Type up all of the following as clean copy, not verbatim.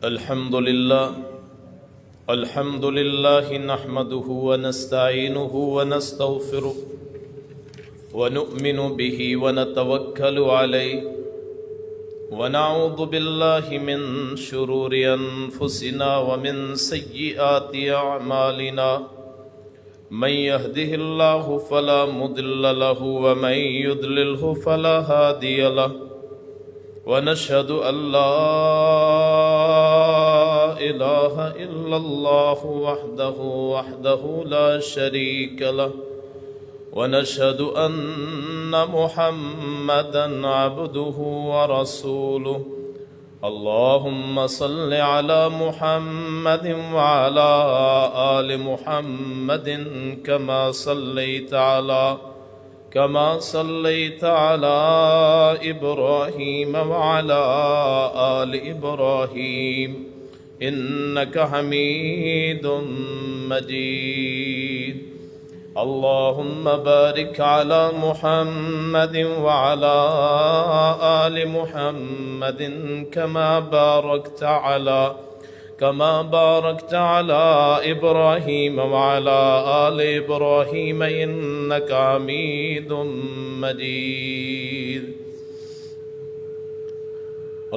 الحمد لله نحمده ونستعينه ونستغفره ونؤمن به ونتوكل عليه ونعوذ بالله من شرور أنفسنا ومن سيئات أعمالنا من يهده الله فلا مضل له ومن يضلله فلا هادي له ونشهد أن لا إله إلا الله وحده لا شريك له ونشهد أن محمدا عبده ورسوله اللهم صل على محمد وعلى آل محمد كما صليت على إبراهيم وعلى آل إبراهيم إنك حميد مجيد اللهم بارك على محمد وعلى آل محمد كما باركت على إبراهيم وعلى آل إبراهيم إنك حميد مجيد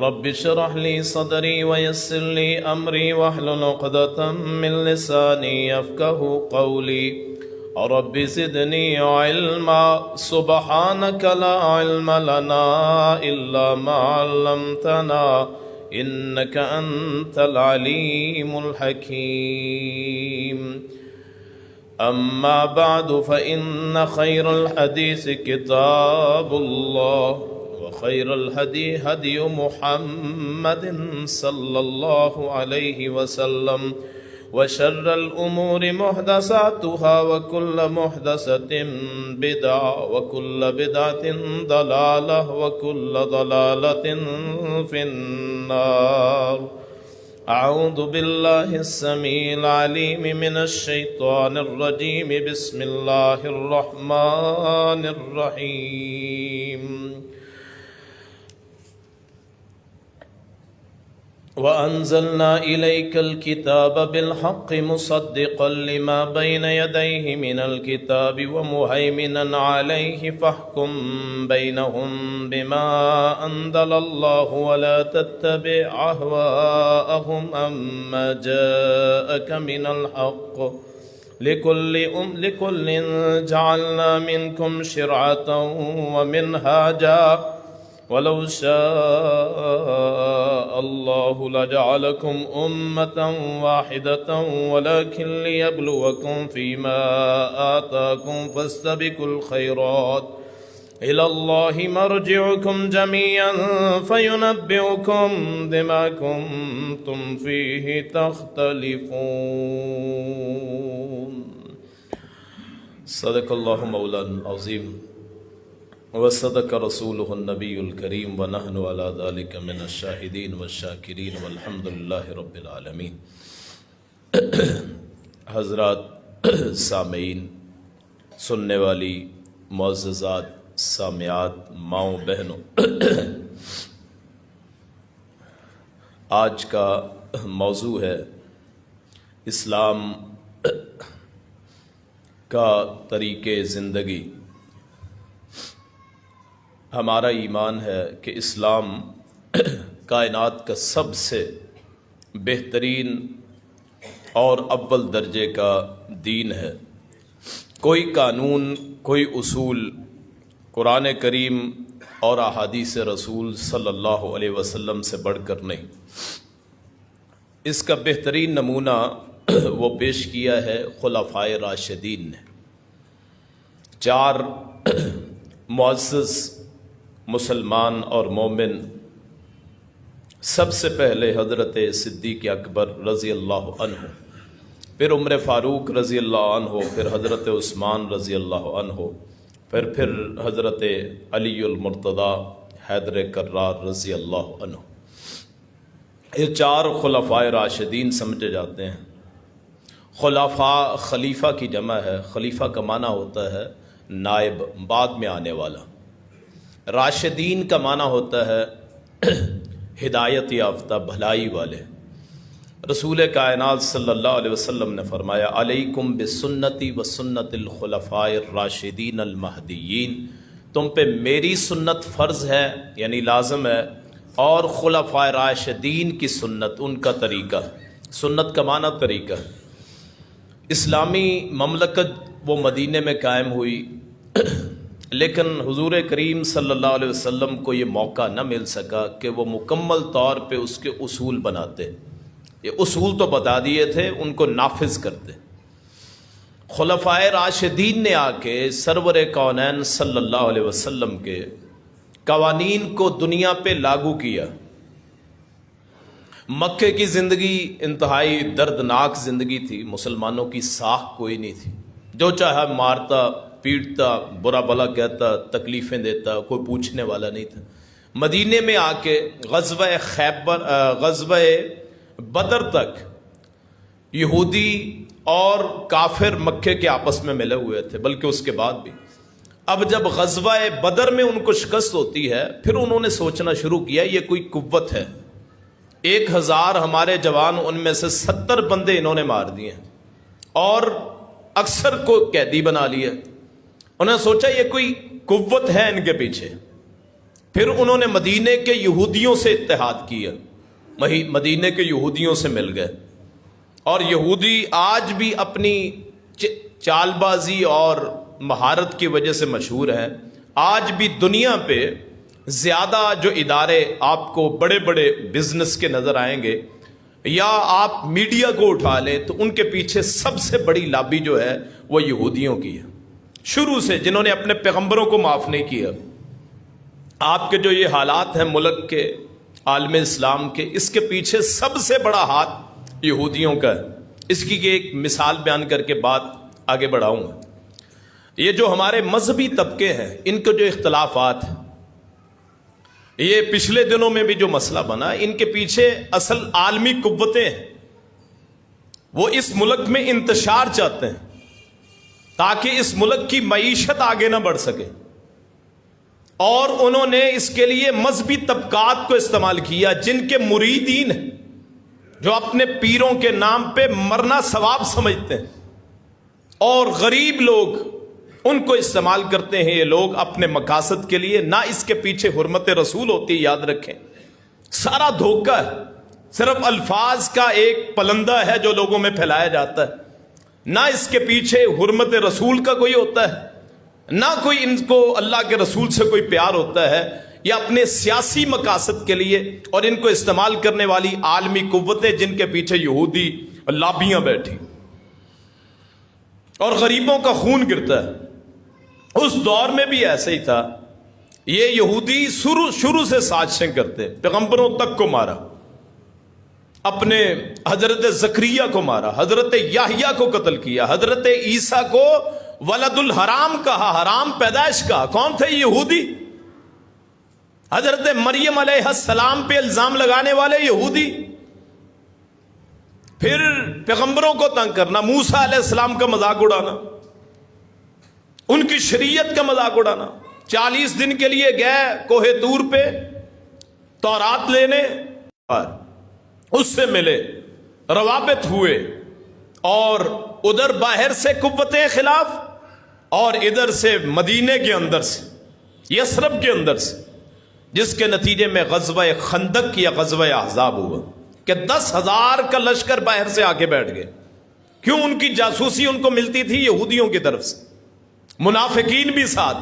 رب اشرح لي صدري ويسر لي أمري واحلل عقدة من لساني يفقهوا قولي رب زدني علما سبحانك لا علم لنا إلا ما علمتنا إنك أنت العليم الحكيم أما بعد فإن خير الحديث كتاب الله وخير الهدي هدي محمد صلى الله عليه وسلم وشر الأمور محدثاتها وكل محدثة بدعة وكل بدعة ضلالة وكل ضلالة في النار أعوذ بالله السميع العليم من الشيطان الرجيم بسم الله الرحمن الرحيم وأنزلنا إليك الكتاب بالحق مصدقا لما بين يديه من الكتاب ومهيمنا عليه فاحكم بينهم بما أنزل الله ولا تتبع أهواءهم عما جاءك من الحق لكل جعلنا منكم شرعة ومنهاجا ولو شاء الله لجعلكم أمة واحدة ولكن ليبلوكم فيما آتاكم فاستبقوا الخيرات إلى الله مرجعكم جميعا فينبئكم بما كنتم فيه تختلفون صدق الله مولانا العظيم وصدق رسوله النبي الكريم ونحن على ذلك من الشاهدين والشاكرين والحمد لله رب العالمين حضرات سامعین، سننے والی معززات سامعات، ماؤں بہنوں، آج کا موضوع ہے اسلام کا طریقِ زندگی۔ ہمارا ایمان ہے کہ اسلام کائنات کا سب سے بہترین اور اول درجے کا دین ہے۔ کوئی قانون، کوئی اصول قرآن کریم اور احادیث رسول صلی اللہ علیہ وسلم سے بڑھ کر نہیں۔ اس کا بہترین نمونہ وہ پیش کیا ہے خلفائے راشدین نے۔ چار معزز مسلمان اور مومن، سب سے پہلے حضرت صدیق اکبر رضی اللہ عنہ، پھر عمر فاروق رضی اللہ عنہ، پھر حضرت عثمان رضی اللہ عنہ، پھر حضرت علی المرتضیٰ حیدر کرار رضی اللہ عنہ۔ یہ چار خلفائے راشدین سمجھے جاتے ہیں۔ خلیفہ کی جمع ہے۔ خلیفہ کا معنی ہوتا ہے نائب، بعد میں آنے والا۔ راشدین کا معنی ہوتا ہے ہدایت یافتہ، بھلائی والے۔ رسول کائنات صلی اللہ علیہ وسلم نے فرمایا علیکم بسنتی و سنت الخلفاء الراشدین المہدیین، تم پہ میری سنت فرض ہے یعنی لازم ہے، اور خلفاء راشدین کی سنت، ان کا طریقہ، سنت کا معنی طریقہ۔ اسلامی مملکت وہ مدینے میں قائم ہوئی، لیکن حضور کریم صلی اللہ علیہ وسلم کو یہ موقع نہ مل سکا کہ وہ مکمل طور پہ اس کے اصول بناتے۔ یہ اصول تو بتا دیے تھے، ان کو نافذ کرتے۔ خلفائے راشدین نے آ کے سرور کونین صلی اللہ علیہ وسلم کے قوانین کو دنیا پہ لاگو کیا۔ مکے کی زندگی انتہائی دردناک زندگی تھی، مسلمانوں کی ساکھ کوئی نہیں تھی، جو چاہا مارتا پیٹتا، برا بھلا کہتا، تکلیفیں دیتا، کوئی پوچھنے والا نہیں تھا۔ مدینے میں آ کے غزوہ بدر تک یہودی اور کافر مکے کے آپس میں ملے ہوئے تھے، بلکہ اس کے بعد بھی۔ اب جب غزوہ بدر میں ان کو شکست ہوتی ہے، پھر انہوں نے سوچنا شروع کیا یہ کوئی قوت ہے، 1000 ہمارے جوان، ان میں سے 70 بندے انہوں نے مار دیے اور اکثر کو قیدی بنا لیا۔ انہوں نے سوچا یہ کوئی قوت ہے ان کے پیچھے۔ پھر انہوں نے مدینے کے یہودیوں سے اتحاد کیا، مدینے کے یہودیوں سے مل گئے، اور یہودی آج بھی اپنی چال بازی اور مہارت کی وجہ سے مشہور ہیں۔ آج بھی دنیا پہ زیادہ جو ادارے آپ کو بڑے بڑے بزنس کے نظر آئیں گے، یا آپ میڈیا کو اٹھا لیں، تو ان کے پیچھے سب سے بڑی لابی جو ہے وہ یہودیوں کی ہے، شروع سے، جنہوں نے اپنے پیغمبروں کو معاف نہیں کیا۔ آپ کے جو یہ حالات ہیں ملک کے، عالم اسلام کے، اس کے پیچھے سب سے بڑا ہاتھ یہودیوں کا ہے۔ اس کی ایک مثال بیان کر کے بات آگے بڑھاؤں گا۔ یہ جو ہمارے مذہبی طبقے ہیں، ان کے جو اختلافات ہیں، یہ پچھلے دنوں میں بھی جو مسئلہ بنا، ان کے پیچھے اصل عالمی قوتیں ہیں۔ وہ اس ملک میں انتشار چاہتے ہیں تاکہ اس ملک کی معیشت آگے نہ بڑھ سکے، اور انہوں نے اس کے لیے مذہبی طبقات کو استعمال کیا، جن کے مریدین ہیں، جو اپنے پیروں کے نام پہ مرنا ثواب سمجھتے ہیں، اور غریب لوگ ان کو استعمال کرتے ہیں۔ یہ لوگ اپنے مقاصد کے لیے، نہ اس کے پیچھے حرمت رسول ہوتی ہے، یاد رکھیں، سارا دھوکہ ہے، صرف الفاظ کا ایک پلندہ ہے جو لوگوں میں پھیلایا جاتا ہے، نہ اس کے پیچھے حرمت رسول کا کوئی ہوتا ہے، نہ کوئی ان کو اللہ کے رسول سے کوئی پیار ہوتا ہے، یا اپنے سیاسی مقاصد کے لیے، اور ان کو استعمال کرنے والی عالمی قوتیں، جن کے پیچھے یہودی لابیاں بیٹھی، اور غریبوں کا خون گرتا ہے۔ اس دور میں بھی ایسے ہی تھا، یہ یہودی شروع سے سازشیں کرتے، پیغمبروں تک کو مارا، اپنے حضرت زکریا کو مارا، حضرت یحییٰ کو قتل کیا، حضرت عیسیٰ کو ولد الحرام کہا، حرام پیدائش کہا۔ کون تھے یہودی؟ حضرت مریم علیہ السلام پہ الزام لگانے والے یہودی۔ پھر پیغمبروں کو تنگ کرنا، موسیٰ علیہ السلام کا مذاق اڑانا، ان کی شریعت کا مذاق اڑانا۔ 40 دن کے لیے گئے کوہ طور پہ تورات لینے، اس سے ملے، روابط ہوئے، اور ادھر باہر سے قوتیں خلاف، اور ادھر سے مدینے کے اندر سے، یثرب کے اندر سے، جس کے نتیجے میں غزوہ خندق یا غزوہ احزاب ہوا کہ 10,000 کا لشکر باہر سے آ کے بیٹھ گئے۔ کیوں؟ ان کی جاسوسی ان کو ملتی تھی یہودیوں کی طرف سے، منافقین بھی ساتھ۔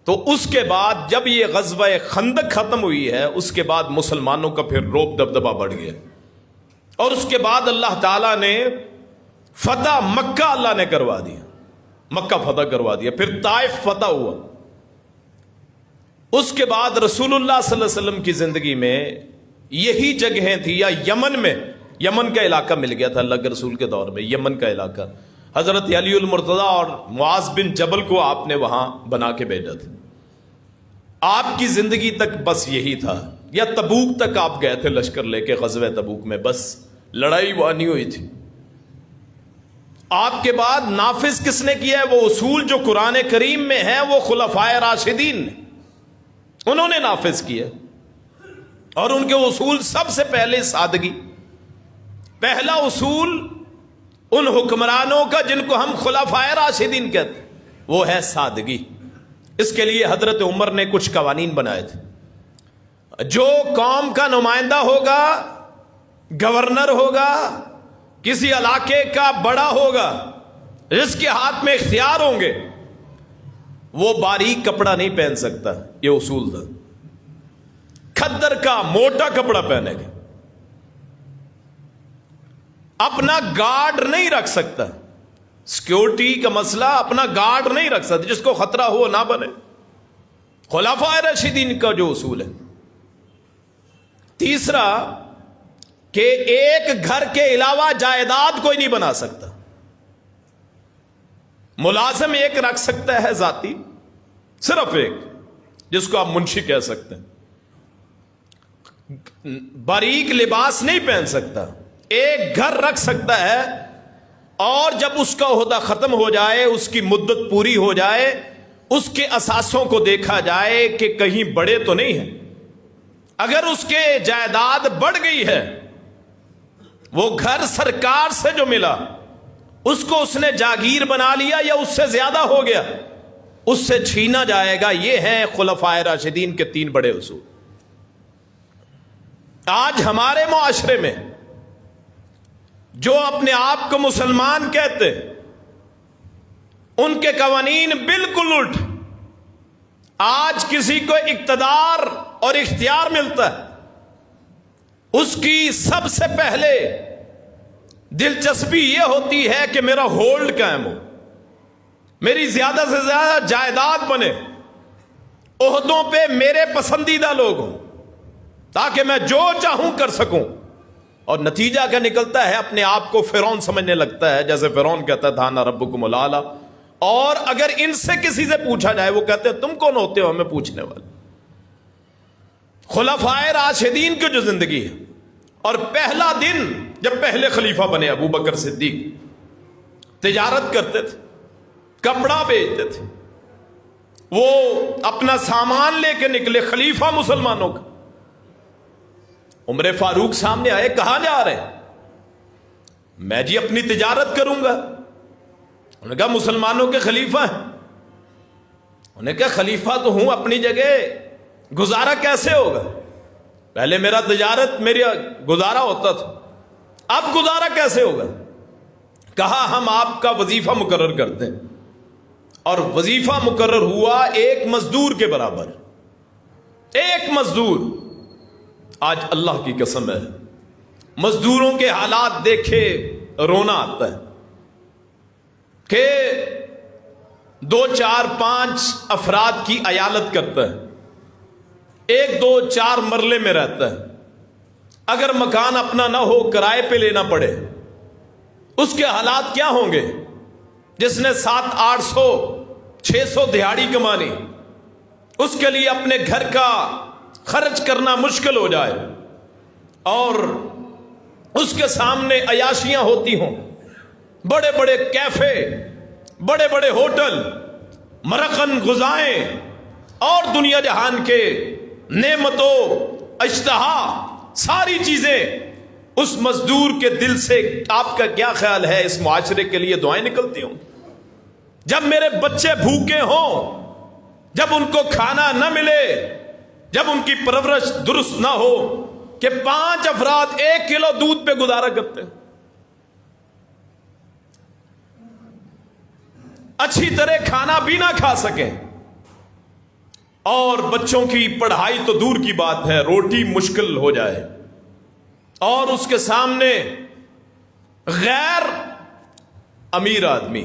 تو اس کے بعد جب یہ غزوہ خندق ختم ہوئی ہے، اس کے بعد مسلمانوں کا پھر روب دبدبہ بڑھ گیا، اور اس کے بعد اللہ تعالیٰ نے فتح مکہ اللہ نے کروا دیا، مکہ فتح کروا دیا، پھر طائف فتح ہوا۔ اس کے بعد رسول اللہ صلی اللہ علیہ وسلم کی زندگی میں یہی جگہیں تھی، یا یمن میں، یمن کا علاقہ مل گیا تھا اللہ کے رسول کے دور میں، یمن کا علاقہ، حضرت علی المرتضیٰ اور معاذ بن جبل کو آپ نے وہاں بنا کے بھیجا تھا۔ آپ کی زندگی تک بس یہی تھا، یا تبوک تک آپ گئے تھے لشکر لے کے، غزوہ تبوک میں بس لڑائی وہاں نہیں ہوئی تھی۔ آپ کے بعد نافذ کس نے کیا ہے؟ وہ اصول جو قرآن کریم میں ہیں، وہ خلفائے راشدین نے، انہوں نے نافذ کیا، اور ان کے اصول سب سے پہلے سادگی، پہلا اصول ان حکمرانوں کا جن کو ہم خلفائے راشدین کہتے ہیں وہ ہے سادگی. اس کے لیے حضرت عمر نے کچھ قوانین بنائے تھے. جو قوم کا نمائندہ ہوگا، گورنر ہوگا، کسی علاقے کا بڑا ہوگا، جس کے ہاتھ میں اختیار ہوں گے، وہ باریک کپڑا نہیں پہن سکتا. یہ اصول تھا. کھدر کا موٹا کپڑا پہنے گا. اپنا گارڈ نہیں رکھ سکتا. سیکیورٹی کا مسئلہ اپنا گارڈ نہیں رکھ سکتا، جس کو خطرہ ہو نہ بنے. خلفائے راشدین کا جو اصول ہے. تیسرا کہ ایک گھر کے علاوہ جائیداد کوئی نہیں بنا سکتا. ملازم ایک رکھ سکتا ہے ذاتی، صرف ایک، جس کو آپ منشی کہہ سکتے ہیں. باریک لباس نہیں پہن سکتا. ایک گھر رکھ سکتا ہے، اور جب اس کا عہدہ ختم ہو جائے، اس کی مدت پوری ہو جائے، اس کے اثاثوں کو دیکھا جائے کہ کہیں بڑے تو نہیں ہیں. اگر اس کے جائیداد بڑھ گئی ہے، وہ گھر سرکار سے جو ملا اس کو اس نے جاگیر بنا لیا یا اس سے زیادہ ہو گیا، اس سے چھینا جائے گا. یہ ہیں خلفائے راشدین کے 3 بڑے اصول. آج ہمارے معاشرے میں جو اپنے آپ کو مسلمان کہتے، ان کے قوانین بالکل الٹ. آج کسی کو اقتدار اور اختیار ملتا ہے، اس کی سب سے پہلے دلچسپی یہ ہوتی ہے کہ میرا ہولڈ قائم ہو، میری زیادہ سے زیادہ جائیداد بنے، عہدوں پہ میرے پسندیدہ لوگ ہوں، تاکہ میں جو چاہوں کر سکوں. اور نتیجہ کیا نکلتا ہے؟ اپنے آپ کو فرعون سمجھنے لگتا ہے، جیسے فرعون کہتا تھا انا ربکم الاعلی. اور اگر ان سے کسی سے پوچھا جائے، وہ کہتے ہیں تم کون ہوتے ہو ہمیں پوچھنے والے. خلفائے راشدین کی جو زندگی ہے، اور پہلا دن جب پہلے خلیفہ بنے ابو بکر صدیق، تجارت کرتے تھے، کپڑا بیچتے تھے. وہ اپنا سامان لے کے نکلے، خلیفہ مسلمانوں کا. عمر فاروق سامنے آئے، کہاں جا رہے ہیں؟ میں جی اپنی تجارت کروں گا. انہوں نے کہا مسلمانوں کے خلیفہ ہیں. انہوں نے کہا خلیفہ تو ہوں اپنی جگہ، گزارا کیسے ہوگا؟ پہلے میرا تجارت میرا گزارا ہوتا تھا، اب گزارا کیسے ہوگا؟ کہا ہم آپ کا وظیفہ مقرر کرتے ہیں. اور وظیفہ مقرر ہوا 1 مزدور کے برابر. 1 مزدور. آج اللہ کی قسم ہے، مزدوروں کے حالات دیکھے رونا آتا ہے کہ 2 4 5 افراد کی عیالت کرتا ہے، 1 2 4 مرلے میں رہتا ہے. اگر مکان اپنا نہ ہو، کرائے پہ لینا پڑے، اس کے حالات کیا ہوں گے؟ جس نے 700 800 600 دہاڑی کمانی، اس کے لیے اپنے گھر کا خرچ کرنا مشکل ہو جائے، اور اس کے سامنے عیاشیاں ہوتی ہوں، بڑے بڑے کیفے، بڑے بڑے ہوٹل، مرقن غذائیں، اور دنیا جہان کے نعمتوں، اشتہا، ساری چیزیں اس مزدور کے دل سے. آپ کا کیا خیال ہے اس معاشرے کے لیے دعائیں نکلتی ہوں؟ جب میرے بچے بھوکے ہوں، جب ان کو کھانا نہ ملے، جب ان کی پرورش درست نہ ہو، کہ 5 افراد 1 کلو دودھ پہ گزارا کرتے ہیں، اچھی طرح کھانا بھی نہ کھا سکیں، اور بچوں کی پڑھائی تو دور کی بات ہے، روٹی مشکل ہو جائے، اور اس کے سامنے غیر امیر آدمی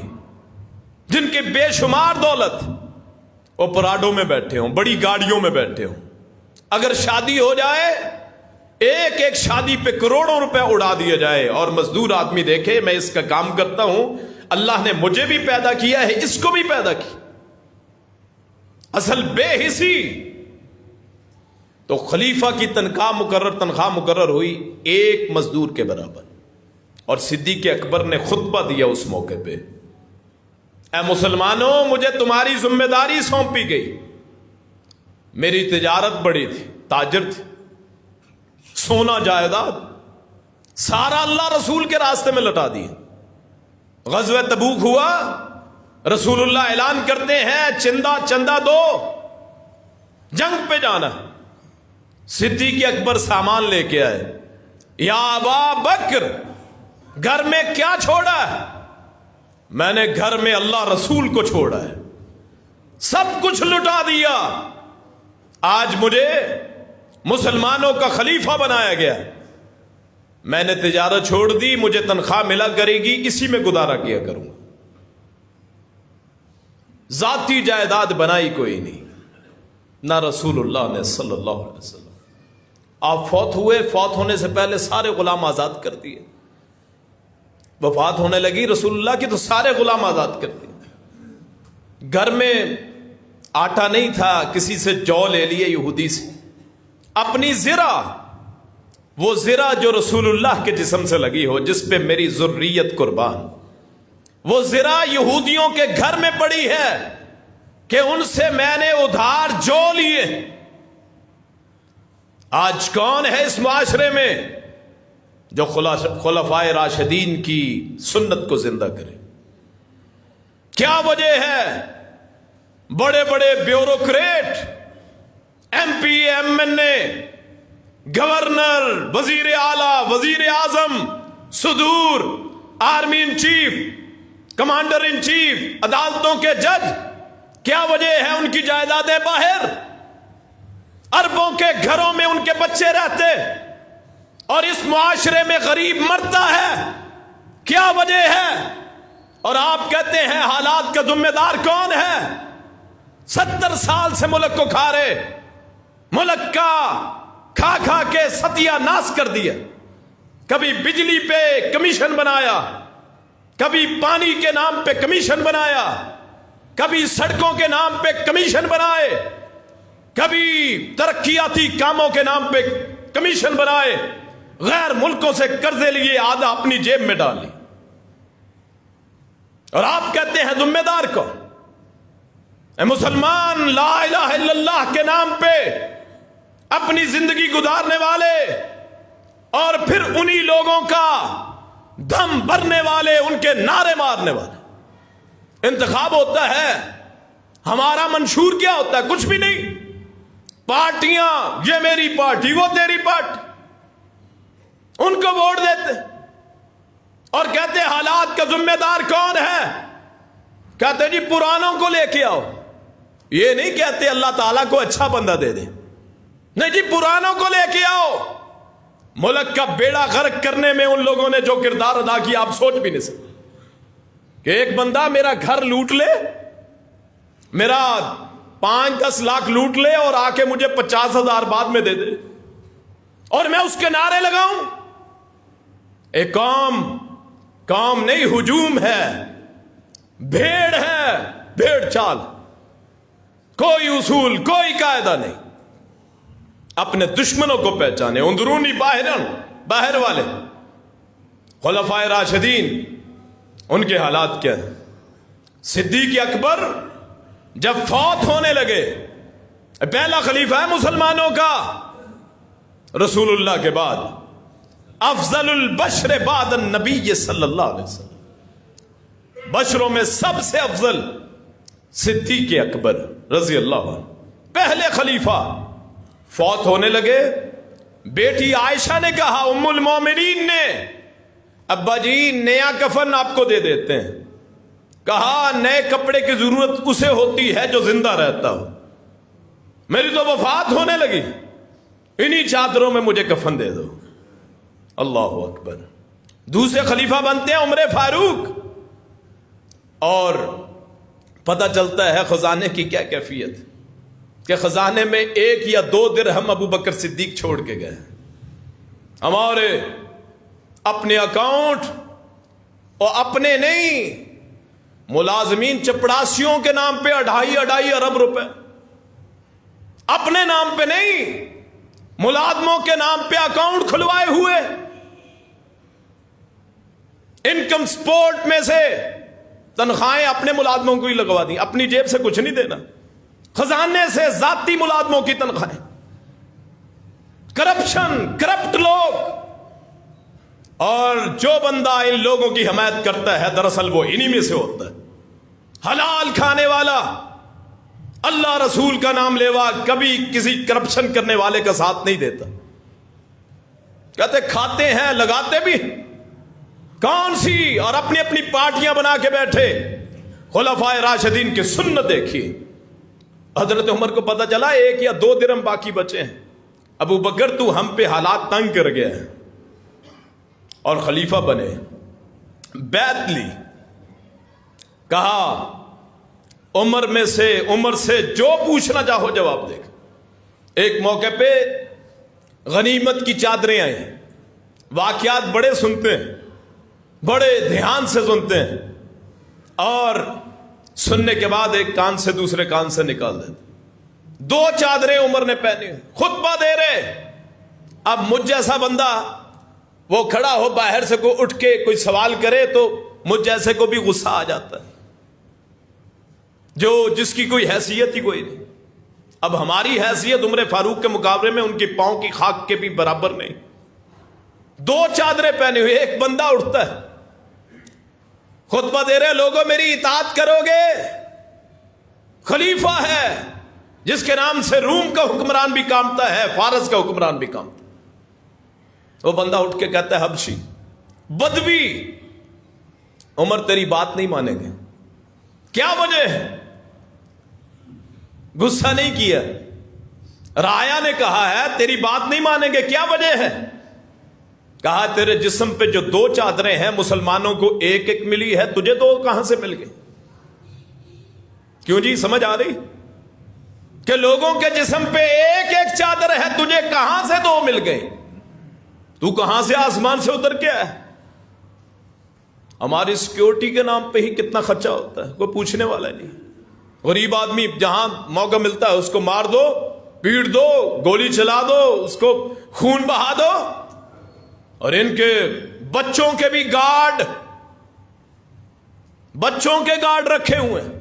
جن کے بے شمار دولت، وہ پراڈوں میں بیٹھے ہوں، بڑی گاڑیوں میں بیٹھے ہوں. اگر شادی ہو جائے، ایک ایک شادی پہ کروڑوں روپے اڑا دیا جائے، اور مزدور آدمی دیکھے میں اس کا کام کرتا ہوں، اللہ نے مجھے بھی پیدا کیا ہے، اس کو بھی پیدا کیا. اصل بے حسی. تو خلیفہ کی تنخواہ مقرر ہوئی 1 مزدور کے برابر. اور صدیق اکبر نے خطبہ دیا اس موقع پہ، اے مسلمانوں، مجھے تمہاری ذمہ داری سونپی گئی. میری تجارت بڑی تھی، تاجر تھی، سونا جائیداد، سارا اللہ رسول کے راستے میں لٹا دیے. غزوہ تبوک ہوا، رسول اللہ اعلان کرتے ہیں چندہ دو، جنگ پہ جانا. صدیق اکبر سامان لے کے آئے. یا ابا بکر، گھر میں کیا چھوڑا ہے؟ میں نے گھر میں اللہ رسول کو چھوڑا ہے، سب کچھ لٹا دیا. آج مجھے مسلمانوں کا خلیفہ بنایا گیا، میں نے تجارت چھوڑ دی، مجھے تنخواہ ملا کرے گی، اسی میں گزارا کیا کروں گا. ذاتی جائیداد بنائی کوئی نہیں، نہ رسول اللہ نے صلی اللہ علیہ وسلم. آپ فوت ہوئے، فوت ہونے سے پہلے سارے غلام آزاد کر دیے. وفات ہونے لگی رسول اللہ کی تو سارے غلام آزاد کر دیے. گھر میں آٹا نہیں تھا، کسی سے جو لے لیے یہودی سے. اپنی زرہ، وہ زرہ جو رسول اللہ کے جسم سے لگی ہو، جس پہ میری ذریت قربان، وہ زرہ یہودیوں کے گھر میں پڑی ہے کہ ان سے میں نے ادھار جو لیے. آج کون ہے اس معاشرے میں جو خلفائے راشدین کی سنت کو زندہ کرے؟ کیا وجہ ہے؟ بڑے بڑے bureaucrat, M P, M N A, governor, وزیر اعلی، وزیر اعظم، صدور، army in chief, commander in chief, عدالتوں کے جج، کیا وجہ ہے ان کی جائیدادیں باہر؟ اربوں کے گھروں میں ان کے بچے رہتے اور اس معاشرے میں غریب مرتا ہے. کیا وجہ ہے؟ اور آپ کہتے ہیں حالات کا ذمہ دار کون ہے؟ 70 سال سے ملک کو کھا رہے، ملک کا کھا کھا کے ستیہ ناش کر دیا. کبھی بجلی پہ کمیشن بنایا، کبھی پانی کے نام پہ کمیشن بنایا، کبھی سڑکوں کے نام پہ کمیشن بنائے، کبھی ترقیاتی کاموں کے نام پہ کمیشن بنائے، غیر ملکوں سے قرضے لیے، آدھا اپنی جیب میں ڈال لی. اور آپ کہتے ہیں ذمہ دار کو؟ اے مسلمان، لا الہ الا اللہ کے نام پہ اپنی زندگی گزارنے والے اور پھر انہی لوگوں کا دم بھرنے والے، ان کے نعرے مارنے والے. انتخاب ہوتا ہے، ہمارا منشور کیا ہوتا ہے؟ کچھ بھی نہیں. پارٹیاں، یہ میری پارٹی، وہ تیری پارٹی، ان کو ووٹ دیتے اور کہتے حالات کا ذمہ دار کون ہے؟ کہتے جی پرانوں کو لے کے آؤ. یہ نہیں کہتے اللہ تعالیٰ کو اچھا بندہ دے دے، نہیں جی پرانوں کو لے کے آؤ. ملک کا بیڑا غرق کرنے میں ان لوگوں نے جو کردار ادا کیا آپ سوچ بھی نہیں سکتے. کہ ایک بندہ میرا گھر لوٹ لے، میرا 5-10 لاکھ لوٹ لے اور آ کے مجھے 50,000 بعد میں دے دے اور میں اس کے نعرے لگاؤں. ایک قوم نہیں، ہجوم ہے، بھیڑ ہے، بھیڑ چال، کوئی اصول، کوئی قاعدہ نہیں. اپنے دشمنوں کو پہچانے، اندرونی باہر والے. خلفائے راشدین، ان کے حالات کیا ہیں؟ صدیق اکبر جب فوت ہونے لگے، پہلا خلیفہ ہے مسلمانوں کا رسول اللہ کے بعد، افضل البشر بعد النبی صلی اللہ علیہ وسلم، بشروں میں سب سے افضل صدیق اکبر رضی اللہ عنہ، پہلے خلیفہ. فوت ہونے لگے. بیٹی عائشہ نے کہا، ام المومنین نے، ابا جی نیا کفن آپ کو دے دیتے ہیں. کہا نئے کپڑے کی ضرورت اسے ہوتی ہے جو زندہ رہتا ہو، میری تو وفات ہونے لگی، انہی چادروں میں مجھے کفن دے دو. اللہ اکبر. دوسرے خلیفہ بنتے ہیں عمر فاروق، اور پتہ چلتا ہے خزانے کی کیا کیفیت، کہ خزانے میں 1 یا 2 درہم ابو بکر صدیق چھوڑ کے گئے. ہمارے اپنے اکاؤنٹ، اور اپنے نہیں، ملازمین چپڑاسیوں کے نام پہ 2.5 ارب روپے، اپنے نام پہ نہیں، ملازموں کے نام پہ اکاؤنٹ کھلوائے ہوئے. انکم سپورٹ میں سے تنخواہیں اپنے ملازموں کو ہی لگوا دی، اپنی جیب سے کچھ نہیں دینا، خزانے سے ذاتی ملازموں کی تنخواہیں. کرپشن، کرپٹ لوگ. اور جو بندہ ان لوگوں کی حمایت کرتا ہے دراصل وہ انہی میں سے ہوتا ہے، حلال کھانے والا، اللہ رسول کا نام لیوا، کبھی کسی کرپشن کرنے والے کا ساتھ نہیں دیتا۔ کہتے کھاتے ہیں لگاتے بھی کون سی، اور اپنی اپنی پارٹیاں بنا کے بیٹھے۔ خلفائے راشدین کی سنت دیکھیے، حضرت عمر کو پتا چلا 1 یا 2 درہم باقی بچے ہیں، ابو بکر تو ہم پہ حالات تنگ کر گیا ہے، اور خلیفہ بنے، بیعت لی، کہا عمر سے جو پوچھنا چاہو جواب دے گا۔ ایک موقع پہ غنیمت کی چادریں آئی، واقعات بڑے سنتے ہیں، بڑے دھیان سے سنتے ہیں، اور سننے کے بعد ایک کان سے دوسرے کان سے نکال دیتے۔ 2 چادریں عمر نے پہنی، خطبہ دے رہے، اب مجھ جیسا بندہ وہ کھڑا ہو، باہر سے کوئی اٹھ کے کوئی سوال کرے تو مجھ جیسے کو بھی غصہ آ جاتا ہے، جس کی کوئی حیثیت ہی کوئی نہیں۔ اب ہماری حیثیت عمر فاروق کے مقابلے میں ان کی پاؤں کی خاک کے بھی برابر نہیں۔ 2 چادریں پہنے ہوئے، ایک بندہ اٹھتا ہے، خطبہ دے رہے، لوگوں میری اطاعت کرو گے؟ خلیفہ ہے جس کے نام سے روم کا حکمران بھی کامتا ہے، فارس کا حکمران بھی کامتا ہے۔ وہ بندہ اٹھ کے کہتا ہے حبشی، بدوی، عمر تیری بات نہیں مانیں گے۔ کیا وجہ ہے؟ غصہ نہیں کیا، رایا نے کہا ہے تیری بات نہیں مانیں گے، کیا وجہ ہے؟ کہا تیرے جسم پہ جو 2 چادریں ہیں مسلمانوں کو 1 ملی ہے، تجھے 2 کہاں سے مل گئی؟ کیوں جی، سمجھ آ رہی کہ لوگوں کے جسم پہ 1 چادر ہے، تجھے کہاں سے 2 مل گئی؟ تو کہاں سے آسمان سے اتر کے آیا؟ ہماری سیکیورٹی کے نام پہ ہی کتنا خرچہ ہوتا ہے، کوئی پوچھنے والا نہیں۔ غریب آدمی جہاں موقع ملتا ہے اس کو مار دو، پیٹ دو، گولی چلا دو، اس کو خون بہا دو، اور ان کے بچوں کے بھی گارڈ رکھے ہوئے ہیں۔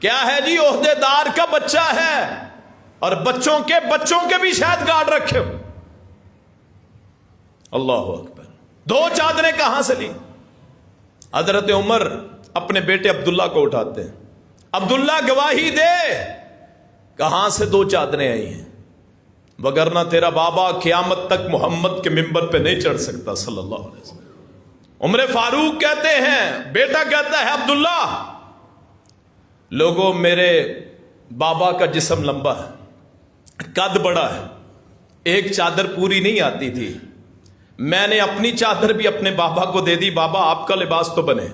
کیا ہے جی، عہدے دار کا بچہ ہے اور بچوں کے بھی شاید گارڈ رکھے ہو۔ اللہ اکبر، 2 چادریں کہاں سے لی؟ حضرت عمر اپنے بیٹے عبداللہ کو اٹھاتے ہیں، عبداللہ گواہی دے، کہاں سے 2 چادریں آئی ہیں؟ وگرنہ تیرا بابا قیامت تک محمد کے منبر پہ نہیں چڑھ سکتا صلی اللہ علیہ وسلم۔ عمر فاروق کہتے ہیں، بیٹا کہتا ہے عبداللہ، لوگوں میرے بابا کا جسم لمبا ہے، قد بڑا ہے، 1 چادر پوری نہیں آتی تھی، میں نے اپنی چادر بھی اپنے بابا کو دے دی، بابا آپ کا لباس تو بنے۔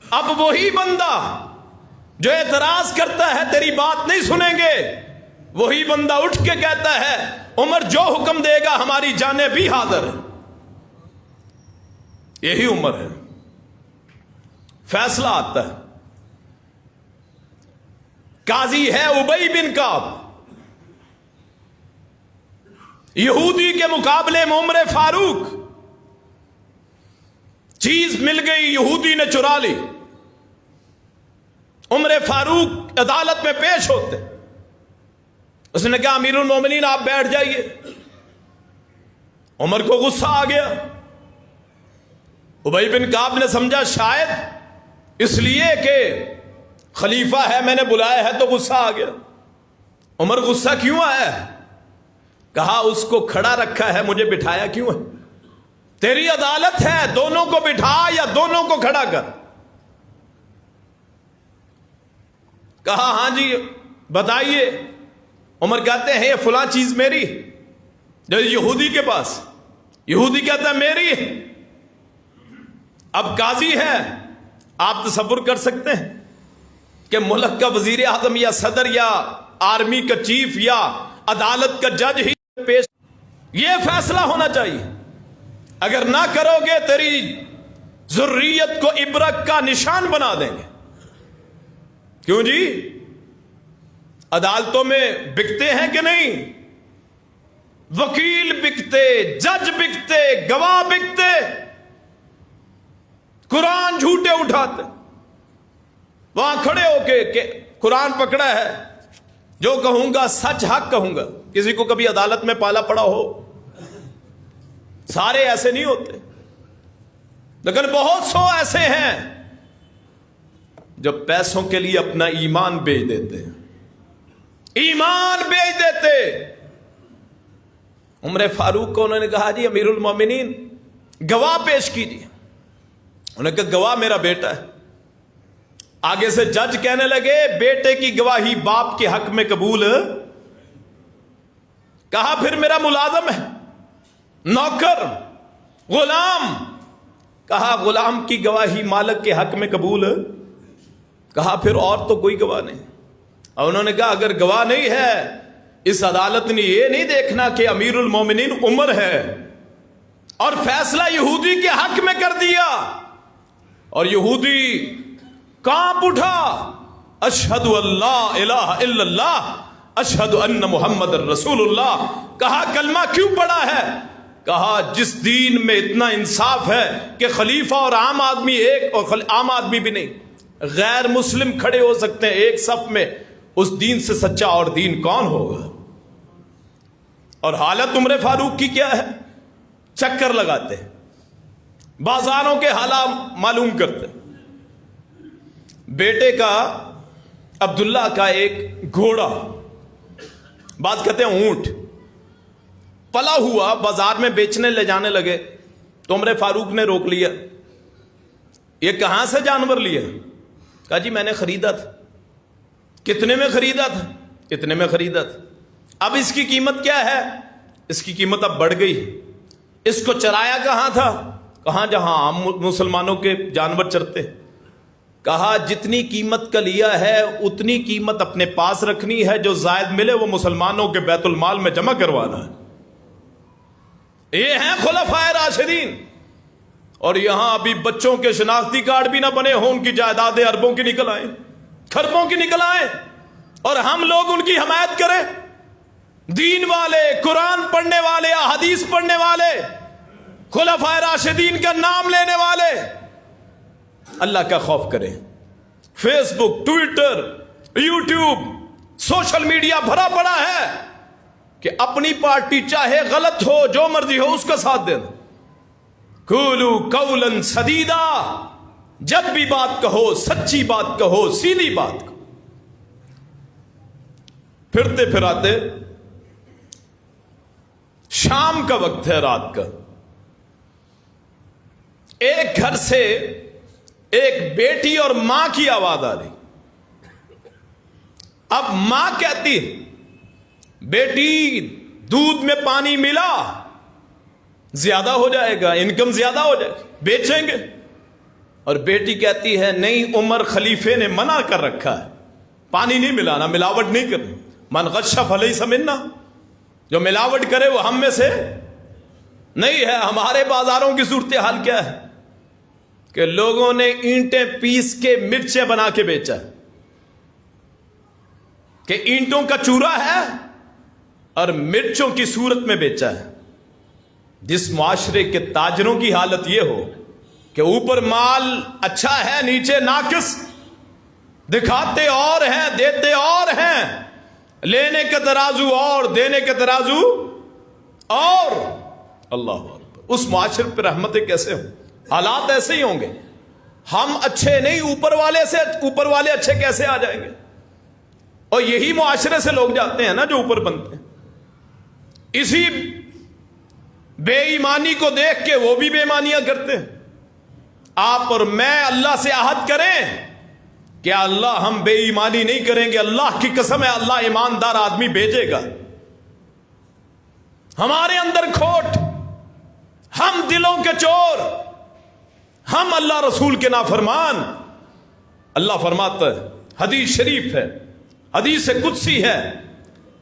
اب وہی بندہ جو اعتراض کرتا ہے تیری بات نہیں سنیں گے، وہی بندہ اٹھ کے کہتا ہے عمر جو حکم دے گا ہماری جانیں بھی حاضر ہیں۔ یہی عمر ہے، فیصلہ آتا ہے۔ قاضی ہے ابی بن کعب، یہودی کے مقابلے میں عمر فاروق، چیز مل گئی، یہودی نے چرا لی، عمر فاروق عدالت میں پیش ہوتے، اس نے کہا امیر المومنین آپ بیٹھ جائیے۔ عمر کو غصہ آ گیا، ابی بن کعب نے سمجھا شاید اس لیے کہ خلیفہ ہے میں نے بلایا ہے تو غصہ آ گیا۔ عمر غصہ کیوں آیا ہے؟ کہا اس کو کھڑا رکھا ہے، مجھے بٹھایا کیوں ہے؟ تیری عدالت ہے، دونوں کو بٹھا یا دونوں کو کھڑا کر۔ کہا ہاں جی بتائیے۔ عمر کہتے ہیں یہ فلاں چیز میری، جو یہودی کے پاس، یہودی کہتا ہے میری۔ اب قاضی ہے، آپ تصور کر سکتے ہیں کہ ملک کا وزیر اعظم یا صدر یا آرمی کا چیف یا عدالت کا جج ہی پیش، یہ فیصلہ ہونا چاہیے، اگر نہ کرو گے تیری ذریت کو عبرت کا نشان بنا دیں گے۔ کیوں جی، عدالتوں میں بکتے ہیں کہ نہیں؟ وکیل بکتے، جج بکتے، گواہ بکتے، قرآن جھوٹے اٹھاتے، وہاں کھڑے ہو کے کہ قرآن پکڑا ہے، جو کہوں گا سچ حق کہوں گا۔ کسی کو کبھی عدالت میں پالا پڑا ہو؟ سارے ایسے نہیں ہوتے، لیکن بہت سو ایسے ہیں جو پیسوں کے لیے اپنا ایمان بیچ دیتے ہیں، ایمان بیچ دیتے۔ عمر فاروق کو انہوں نے کہا جی امیر المومنین گواہ پیش کیجیے، انہوں نے کہا گواہ میرا بیٹا ہے۔ آگے سے جج کہنے لگے بیٹے کی گواہی باپ کے حق میں قبول، کہا پھر میرا ملازم ہے، نوکر، غلام، کہا غلام کی گواہی مالک کے حق میں قبول، کہا پھر اور تو کوئی گواہ نہیں۔ اور انہوں نے کہا اگر گواہ نہیں ہے، اس عدالت نے یہ نہیں دیکھنا کہ امیر المومنین عمر ہے اور فیصلہ یہودی کے حق میں کر دیا، اور یہودی کانپ اٹھا، اشہد اللہ الہ الا اللہ اشہد ان محمد رسول اللہ، کہا کلمہ کیوں پڑھا ہے؟ کہا جس دین میں اتنا انصاف ہے کہ خلیفہ اور عام آدمی ایک، اور عام آدمی بھی نہیں، غیر مسلم کھڑے ہو سکتے ہیں ایک صف میں، اس دین سے سچا اور دین کون ہوگا؟ اور حالت عمر فاروق کی کیا ہے؟ چکر لگاتے، بازاروں کے حالات معلوم کرتے۔ بیٹے کا عبداللہ کا ایک گھوڑا، بات کہتے ہیں اونٹ، پلا ہوا بازار میں بیچنے لے جانے لگے تو عمر فاروق نے روک لیا، یہ کہاں سے جانور لیا؟ کہا جی میں نے خریدا تھا۔ کتنے میں خریدا تھا؟ اتنے میں خریدا تھا۔ اب اس کی قیمت کیا ہے؟ اس کی قیمت اب بڑھ گئی ہے۔ اس کو چرایا کہاں تھا؟ کہاں جہاں عام مسلمانوں کے جانور چرتے۔ کہا جتنی قیمت کا لیا ہے اتنی قیمت اپنے پاس رکھنی ہے، جو زائد ملے وہ مسلمانوں کے بیت المال میں جمع کروانا ہے۔ یہ ہیں خلفائے راشدین، اور یہاں ابھی بچوں کے شناختی کارڈ بھی نہ بنے ہوں، ان کی جائیدادیں اربوں کی نکل آئیں، کھربوں کی نکل آئیں، اور ہم لوگ ان کی حمایت کریں۔ دین والے، قرآن پڑھنے والے، احادیث پڑھنے والے، خلفائے راشدین کا نام لینے والے اللہ کا خوف کریں۔ فیس بک، ٹویٹر، یوٹیوب، سوشل میڈیا بھرا پڑا ہے کہ اپنی پارٹی چاہے غلط ہو، جو مرضی ہو، اس کا ساتھ دینا۔ قولوا قولا سدیدا، جب بھی بات کہو سچی بات کہو، سیدھی بات کہو۔ پھرتے پھراتے شام کا وقت ہے، رات کا، ایک گھر سے ایک بیٹی اور ماں کی آواز آ رہی۔ اب ماں کہتی ہے بیٹی دودھ میں پانی ملا، زیادہ ہو جائے گا، انکم زیادہ ہو جائے گی، بیچیں گے۔ اور بیٹی کہتی ہے نہیں، عمر خلیفے نے منع کر رکھا ہے، پانی نہیں ملانا، ملاوٹ نہیں کرنی۔ من غش فلیس منا، جو ملاوٹ کرے وہ ہم میں سے نہیں ہے۔ ہمارے بازاروں کی صورتحال کیا ہے کہ لوگوں نے اینٹیں پیس کے مرچیں بنا کے بیچا، کہ اینٹوں کا چورا ہے اور مرچوں کی صورت میں بیچا ہے۔ جس معاشرے کے تاجروں کی حالت یہ ہو کہ اوپر مال اچھا ہے، نیچے ناقص، دکھاتے اور ہیں دیتے اور ہیں، لینے کا ترازو اور دینے کا ترازو اور، اللہ اکبر، اس معاشرے پہ رحمتیں کیسے ہوں؟ حالات ایسے ہی ہوں گے۔ ہم اچھے نہیں، اوپر والے اچھے کیسے آ جائیں گے؟ اور یہی معاشرے سے لوگ جاتے ہیں نا جو اوپر بنتے ہیں۔ اسی بے ایمانی کو دیکھ کے وہ بھی بے ایمانیاں کرتے ہیں۔ آپ اور میں اللہ سے عہد کریں کہ اللہ ہم بے ایمانی نہیں کریں گے، اللہ کی قسم ہے اللہ ایماندار آدمی بھیجے گا۔ ہمارے اندر کھوٹ، ہم دلوں کے چور، ہم اللہ رسول کے نافرمان۔ اللہ فرماتا ہے، حدیث شریف ہے، حدیث قدسی ہے،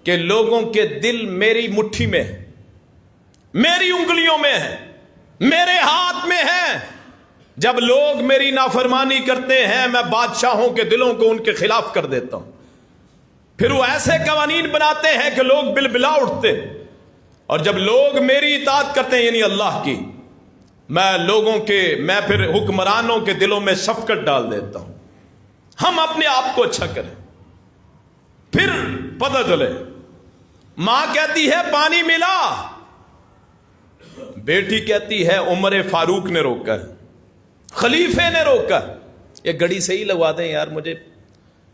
کہ لوگوں کے دل میری مٹھی میں ہے، میری انگلیوں میں ہے، میرے ہاتھ میں ہے۔ جب لوگ میری نافرمانی کرتے ہیں میں بادشاہوں کے دلوں کو ان کے خلاف کر دیتا ہوں، پھر وہ ایسے قوانین بناتے ہیں کہ لوگ بلبلا اٹھتے، اور جب لوگ میری اطاعت کرتے ہیں یعنی اللہ کی، میں پھر حکمرانوں کے دلوں میں شفقت ڈال دیتا ہوں۔ ہم اپنے آپ کو اچھا کریں، پھر پتہ چلے۔ ماں کہتی ہے پانی ملا، بیٹی کہتی ہے عمر فاروق نے روکا ہے، خلیفے نے روکا، یہ گھڑی صحیح لگوا دیں یار مجھے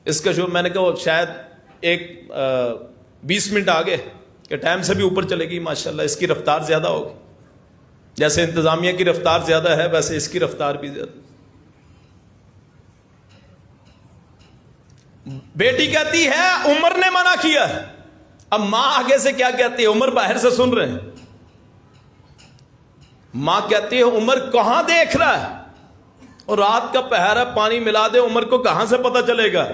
اس کا شو. میں نے کہا شاید 20 منٹ آگے کہ ٹائم سے بھی اوپر چلے گی ماشاءاللہ، اس کی رفتار زیادہ ہوگی. جیسے انتظامیہ کی رفتار زیادہ ہے ویسے اس کی رفتار بھی زیادہ. بیٹی کہتی ہے عمر نے منع کیا ہے. اب ماں آگے سے کیا کہتی ہے؟ عمر باہر سے سن رہے ہیں. ماں کہتی ہے عمر کہاں دیکھ رہا ہے، اور رات کا پہر ہے، پانی ملا دے، عمر کو کہاں سے پتہ چلے گا.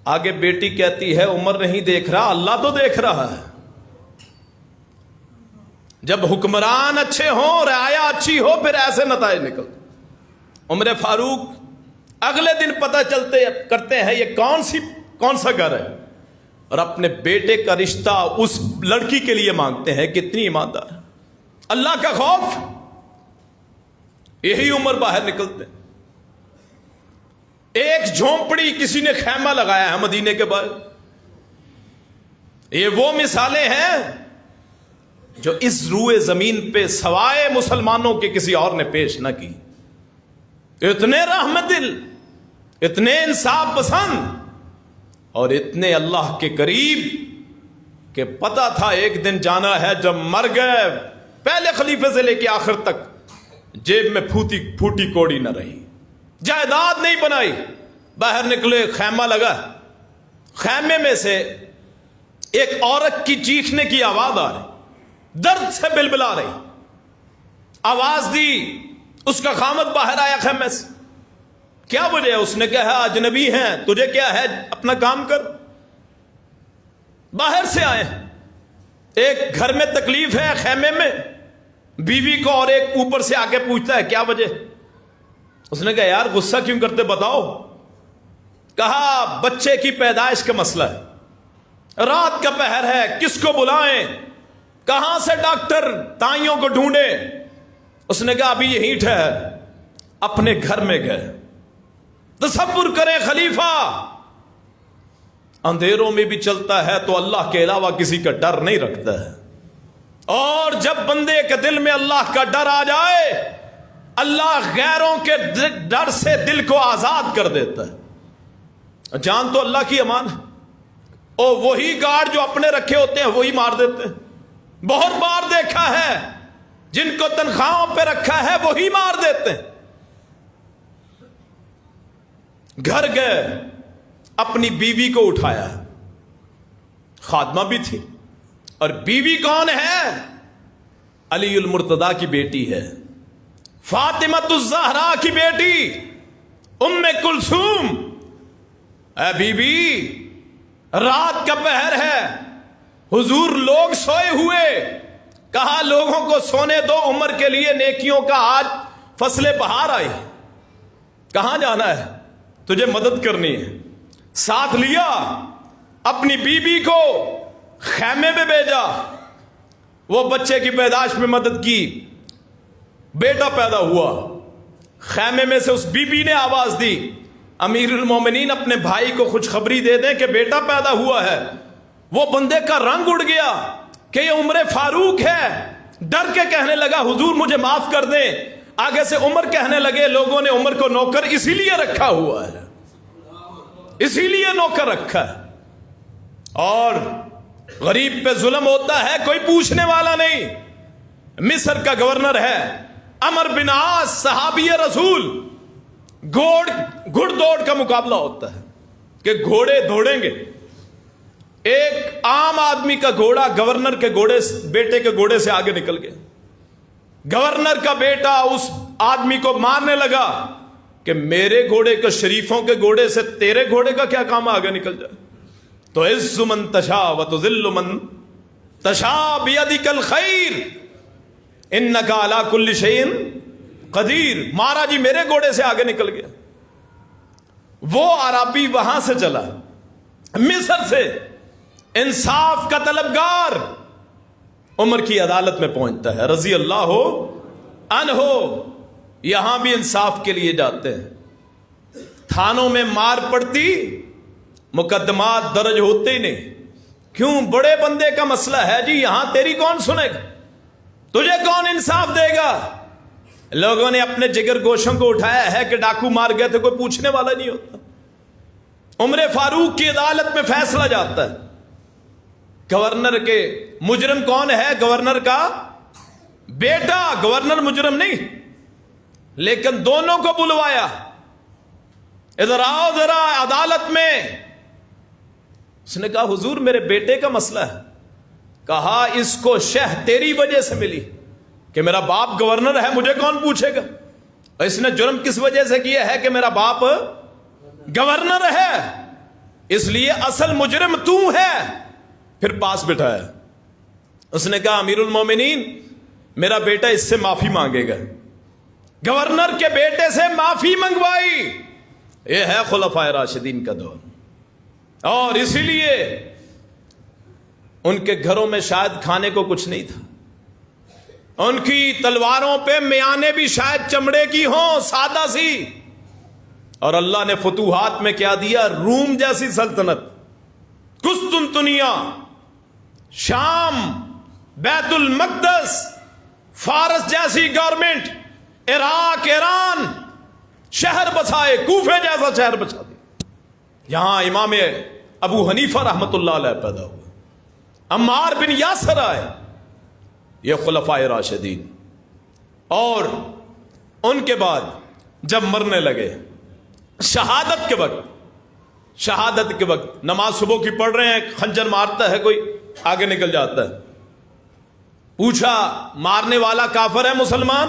آگے بیٹی کہتی ہے عمر نہیں دیکھ رہا، اللہ تو دیکھ رہا ہے. جب حکمران اچھے ہوں، رعایا اچھی ہو، پھر ایسے نتائج نکلتے. عمر فاروق اگلے دن پتہ چلتے کرتے ہیں یہ کون سا گھر ہے، اور اپنے بیٹے کا رشتہ اس لڑکی کے لیے مانگتے ہیں. کتنی ایماندار، اللہ کا خوف. یہی عمر باہر نکلتے. ایک جھونپڑی کسی نے خیمہ لگایا ہے مدینے کے باہر. یہ وہ مثالیں ہیں جو اس روئے زمین پہ سوائے مسلمانوں کے کسی اور نے پیش نہ کی. اتنے رحمت دل، اتنے انصاف پسند، اور اتنے اللہ کے قریب کہ پتا تھا ایک دن جانا ہے. جب مر گئے پہلے خلیفے سے لے کے آخر تک جیب میں پھوٹی کوڑی نہ رہی، جائیداد نہیں بنائی. باہر نکلے، خیمہ لگا، خیمے میں سے ایک عورت کی چیخنے کی آواز آ رہی، درد سے بلبلا رہی. آواز دی، اس کا خامد باہر آیا خیمے سے. کیا وجہ ہے؟ اس نے کہا اجنبی ہیں، تجھے کیا ہے، اپنا کام کر. باہر سے آئے، ایک گھر میں تکلیف ہے خیمے میں بیوی کو، اور ایک اوپر سے آ کے پوچھتا ہے کیا وجہ. اس نے کہا یار غصہ کیوں کرتے بتاؤ. کہا بچے کی پیدائش کا مسئلہ ہے، رات کا پہر ہے، کس کو بلائیں، کہاں سے ڈاکٹر تائیوں کو ڈھونڈے. اس نے کہا ابھی یہیں ٹھہر. اپنے گھر میں گئے. تصور کریں خلیفہ اندھیروں میں بھی چلتا ہے تو اللہ کے علاوہ کسی کا ڈر نہیں رکھتا ہے، اور جب بندے کے دل میں اللہ کا ڈر آ جائے اللہ غیروں کے ڈر سے دل کو آزاد کر دیتا ہے. جان تو اللہ کی امان ہے، اور وہی گارڈ جو اپنے رکھے ہوتے ہیں وہی مار دیتے ہیں. بہت بار دیکھا ہے جن کو تنخواہوں پہ رکھا ہے وہی مار دیتے ہیں. گھر گئے، اپنی بیوی کو اٹھایا، خادمہ بھی تھی. اور بیوی کون ہے؟ علی المرتضیٰ کی بیٹی ہے، فاطمہ الزہرا کی بیٹی ام کلثوم. اے بی بی رات کا پہر ہے، حضور لوگ سوئے ہوئے، کہا لوگوں کو سونے دو، عمر کے لیے نیکیوں کا آج فصل بہار آئی. کہاں جانا ہے؟ تجھے مدد کرنی ہے. ساتھ لیا، اپنی بیوی کو خیمے میں بھیجا، وہ بچے کی پیدائش میں مدد کی. بیٹا پیدا ہوا. خیمے میں سے اس بیوی نے آواز دی امیر المومنین اپنے بھائی کو خوشخبری دے دیں کہ بیٹا پیدا ہوا ہے. وہ بندے کا رنگ اڑ گیا کہ یہ عمر فاروق ہے. ڈر کے کہنے لگا حضور مجھے معاف کر دیں. آگے سے عمر کہنے لگے لوگوں نے عمر کو نوکر اسی لیے رکھا ہوا ہے، اسی لیے نوکر رکھا ہے. اور غریب پہ ظلم ہوتا ہے کوئی پوچھنے والا نہیں. مصر کا گورنر ہے عمر بن عاص، صحابی رسول. گھڑ دوڑ کا مقابلہ ہوتا ہے کہ گھوڑے دوڑیں گے. ایک عام آدمی کا گھوڑا گورنر کے گھوڑے بیٹے کے گھوڑے سے آگے نکل گیا. گورنر کا بیٹا اس آدمی کو مارنے لگا کہ میرے گھوڑے کے، شریفوں کے گھوڑے سے تیرے گھوڑے کا کیا کام آگے نکل جائے. تو عز من تشاء وتذل من تشاء بیدک الخیر انک علی کل شیء قدیر. مارا جی میرے گھوڑے سے آگے نکل گیا. وہ عربی وہاں سے چلا، مصر سے، انصاف کا طلبگار، عمر کی عدالت میں پہنچتا ہے رضی اللہ عنہ. یہاں بھی انصاف کے لیے جاتے ہیں. تھانوں میں مار پڑتی، مقدمات درج ہوتے ہی نہیں. کیوں؟ بڑے بندے کا مسئلہ ہے جی، یہاں تیری کون سنے گا. تجھے کون انصاف دے گا؟ لوگوں نے اپنے جگر گوشوں کو اٹھایا ہے کہ ڈاکو مار گئے تھے، کوئی پوچھنے والا نہیں ہوتا۔ عمر فاروق کی عدالت میں فیصلہ جاتا ہے، گورنر کے مجرم کون ہے؟ گورنر کا بیٹا، گورنر مجرم نہیں، لیکن دونوں کو بلوایا، ادھر آؤ ذرا عدالت میں۔ اس نے کہا حضور میرے بیٹے کا مسئلہ ہے۔ کہا اس کو شہ تیری وجہ سے ملی کہ میرا باپ گورنر ہے، مجھے کون پوچھے گا؟ اور اس نے جرم کس وجہ سے کیا ہے کہ میرا باپ گورنر ہے، اس لیے اصل مجرم تو ہے۔ پھر پاس بٹھایا۔ اس نے کہا امیر المومنین میرا بیٹا اس سے معافی مانگے گا۔ گورنر کے بیٹے سے معافی منگوائی۔ یہ ہے خلفائے راشدین کا دور۔ اور اسی لیے ان کے گھروں میں شاید کھانے کو کچھ نہیں تھا، ان کی تلواروں پہ میانے بھی شاید چمڑے کی ہوں، سادہ سی، اور اللہ نے فتوحات میں کیا دیا؟ روم جیسی سلطنت، قسطنطنیہ، شام، بیت المقدس، فارس جیسی گورنمنٹ، عراق، ایران، شہر بسائے، کوفے جیسا شہر بچا دیا۔ یہاں امام ابو حنیفہ رحمت اللہ علیہ پیدا ہوئے، عمار بن یاسر آئے، یہ خلفائے راشدین۔ اور ان کے بعد جب مرنے لگے، شہادت کے وقت نماز صبح کی پڑھ رہے ہیں، خنجر مارتا ہے کوئی، آگے نکل جاتا ہے۔ پوچھا مارنے والا کافر ہے مسلمان؟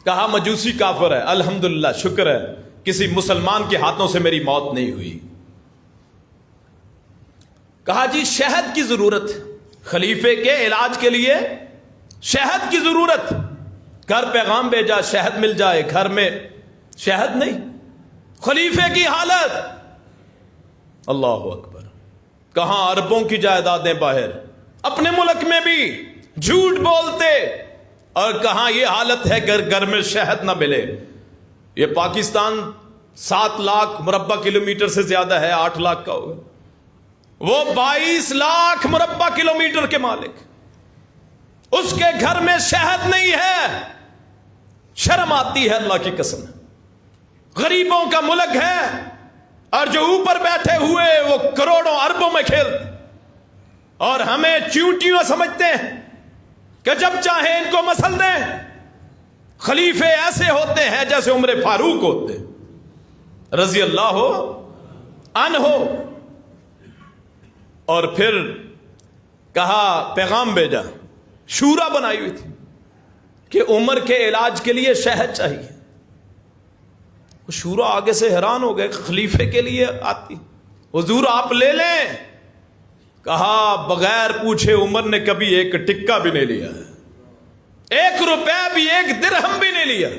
کہا مجوسی کافر ہے، الحمدللہ شکر ہے کسی مسلمان کے ہاتھوں سے میری موت نہیں ہوئی۔ کہا جی شہد کی ضرورت، خلیفے کے علاج کے لیے شہد کی ضرورت، گھر پیغام بھیجا شہد مل جائے، گھر میں شہد نہیں، خلیفے کی حالت، اللہ اکبر، کہاں اربوں کی جائیدادیں باہر، اپنے ملک میں بھی جھوٹ بولتے، اور کہاں یہ حالت ہے گھر میں شہد نہ ملے۔ یہ پاکستان 7 لاکھ مربع کلومیٹر سے زیادہ ہے، 8 لاکھ کا ہوگا، وہ 22 لاکھ مربع کلومیٹر کے مالک، اس کے گھر میں شہد نہیں ہے۔ شرم آتی ہے اللہ کی قسم، غریبوں کا ملک ہے، اور جو اوپر بیٹھے ہوئے وہ کروڑوں اربوں میں کھیلتے، اور ہمیں چیونٹیوں سمجھتے ہیں کہ جب چاہیں ان کو مسل دیں۔ خلیفے ایسے ہوتے ہیں جیسے عمر فاروق ہوتے رضی اللہ عنہ۔ اور پھر کہا پیغام بھیجا، شورا بنائی ہوئی تھی کہ عمر کے علاج کے لیے شہد چاہیے۔ شورا آگے سے حیران ہو گئے، خلیفے کے لیے آتی، حضور آپ لے لیں۔ کہا بغیر پوچھے عمر نے کبھی ایک ٹکا بھی نہیں لیا، 1 روپے بھی، 1 درہم بھی نہیں لیا۔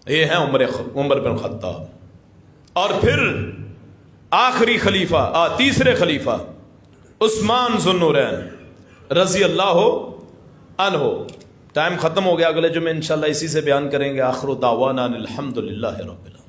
یہ ہے عمر بن خطاب۔ اور پھر آخری خلیفہ، تیسرے خلیفہ عثمان ذو النورین رضی اللہ عنہ۔ ٹائم ختم ہو گیا، اگلے جمعے انشاءاللہ اسی سے بیان کریں گے۔ آخر دعوانا الحمدللہ رب العالمین۔